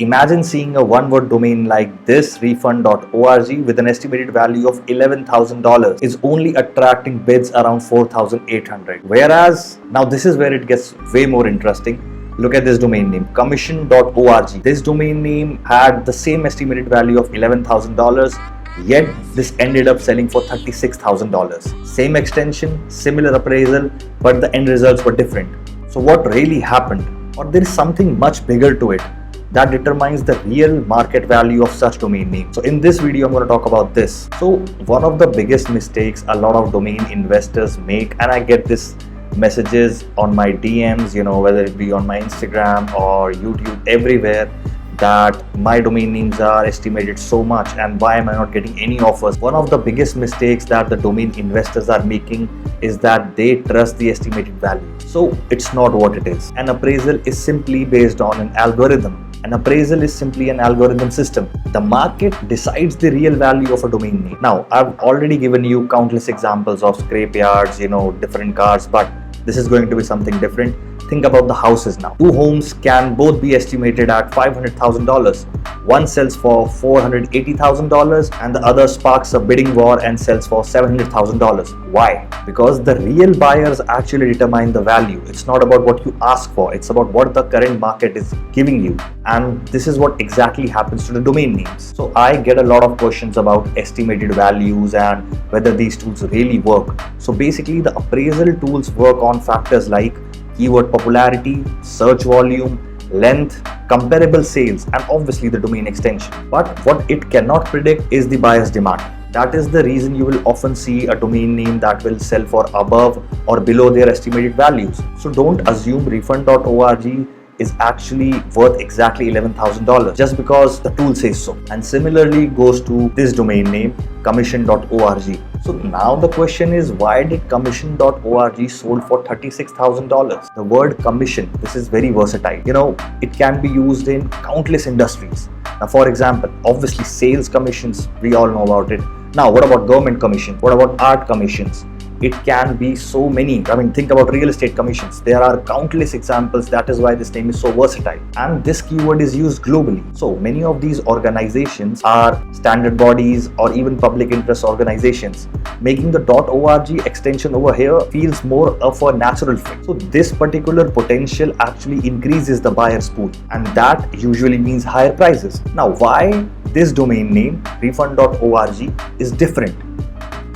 Imagine seeing a one-word domain like this refund.org with an estimated value of $11,000 is only attracting bids around 4,800. Whereas, now this is where it gets way more interesting. Look at this domain name, commission.org. This domain name had the same estimated value of $11,000, yet this ended up selling for $36,000. Same extension, similar appraisal, but the end results were different. So what really happened? Or there is something much bigger to it that determines the real market value of such domain names. So in this video, I'm going to talk about this. So one of the biggest mistakes a lot of domain investors make, and I get this messages on my DMs, whether it be on my Instagram or YouTube, everywhere, that my domain names are estimated so much and why am I not getting any offers. One of the biggest mistakes that the domain investors are making is that they trust the estimated value. So it's not what it is. An appraisal is simply based on an algorithm. An appraisal is simply an algorithm system. The market decides the real value of a domain name. Now, I've already given you countless examples of scrapyards, different cars, but this is going to be something different. Think about the houses now. Two homes can both be estimated at $500,000. One sells for $480,000 and the other sparks a bidding war and sells for $700,000. Why? Because the real buyers actually determine the value. It's not about what you ask for. It's about what the current market is giving you. And this is what exactly happens to the domain names. So I get a lot of questions about estimated values and whether these tools really work. So basically the appraisal tools work on factors like keyword popularity, search volume, length, comparable sales, and obviously the domain extension. But what it cannot predict is the buyer's demand. That is the reason you will often see a domain name that will sell for above or below their estimated values. So don't assume refund.org is actually worth exactly $11,000 just because the tool says so. And similarly goes to this domain name, commission.org. So now the question is, why did commission.org sold for $36,000? The word commission, this is very versatile. It can be used in countless industries. Now, for example, obviously sales commissions, we all know about it. Now, what about government commission? What about art commissions? It can be so many. Think about real estate commissions. There are countless examples. That is why this name is so versatile. And this keyword is used globally. So many of these organizations are standard bodies or even public interest organizations, making the .org extension over here feels more of a natural fit. So this particular potential actually increases the buyer's pool, and that usually means higher prices. Now, why this domain name, refund.org, is different?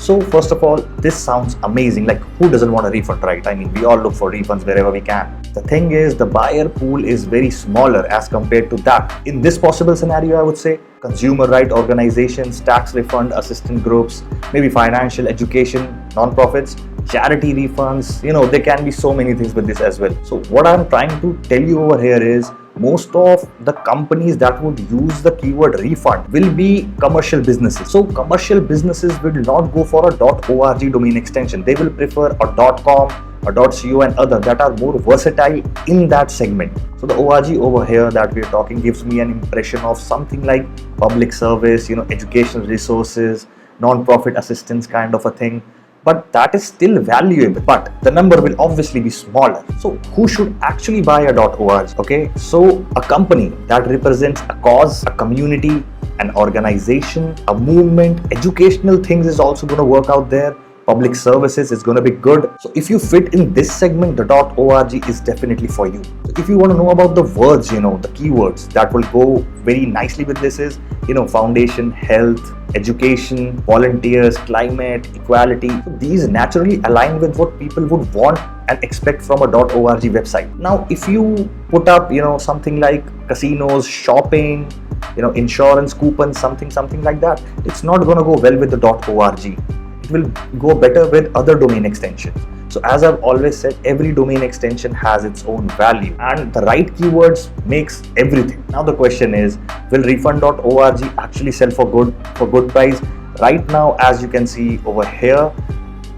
So first of all, this sounds amazing. Like, who doesn't want a refund, right? We all look for refunds wherever we can. The thing is, the buyer pool is very smaller as compared to that. In this possible scenario, I would say consumer right organizations, tax refund assistant groups, maybe financial education, non-profits, charity refunds, there can be so many things with this as well. So what I'm trying to tell you over here is, most of the companies that would use the keyword refund will be commercial businesses. So commercial businesses will not go for a .org domain extension. They will prefer a .com, a .co and other that are more versatile in that segment. So the .org over here that we're talking gives me an impression of something like public service, educational resources, non-profit assistance kind of a thing. But that is still valuable, but the number will obviously be smaller. So who should actually buy a .org? Okay, so a company that represents a cause, a community, an organization, a movement, educational things is also going to work out there. Public services is going to be good. So if you fit in this segment, the .org is definitely for you. So if you want to know about the words, the keywords that will go very nicely with this is, foundation, health, education, volunteers, climate, equality. So these naturally align with what people would want and expect from a .org website. Now, if you put up, something like casinos, shopping, insurance coupons, something like that, it's not going to go well with the .org. It will go better with other domain extensions. So as I've always said, every domain extension has its own value, and the right keywords makes everything. Now the question is, will refund.org actually sell for good price? Right now, as you can see over here,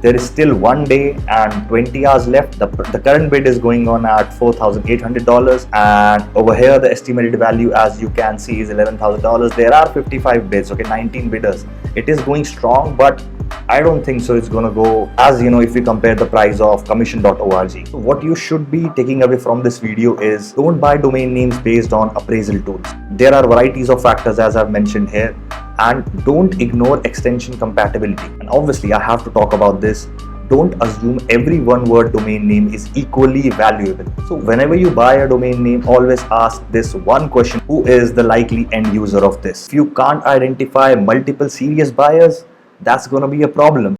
there is still 1 day and 20 hours left. The current bid is going on at $4,800, and over here the estimated value, as you can see, is $11,000. There are 55 bids, 19 bidders. It is going strong, but I don't think so it's gonna go as, if we compare the price of commission.org. So what you should be taking away from this video is don't buy domain names based on appraisal tools. There are varieties of factors as I've mentioned here, and don't ignore extension compatibility. And obviously I have to talk about this. Don't assume every one-word domain name is equally valuable. So whenever you buy a domain name, always ask this one question: who is the likely end user of this? If you can't identify multiple serious buyers, that's going to be a problem.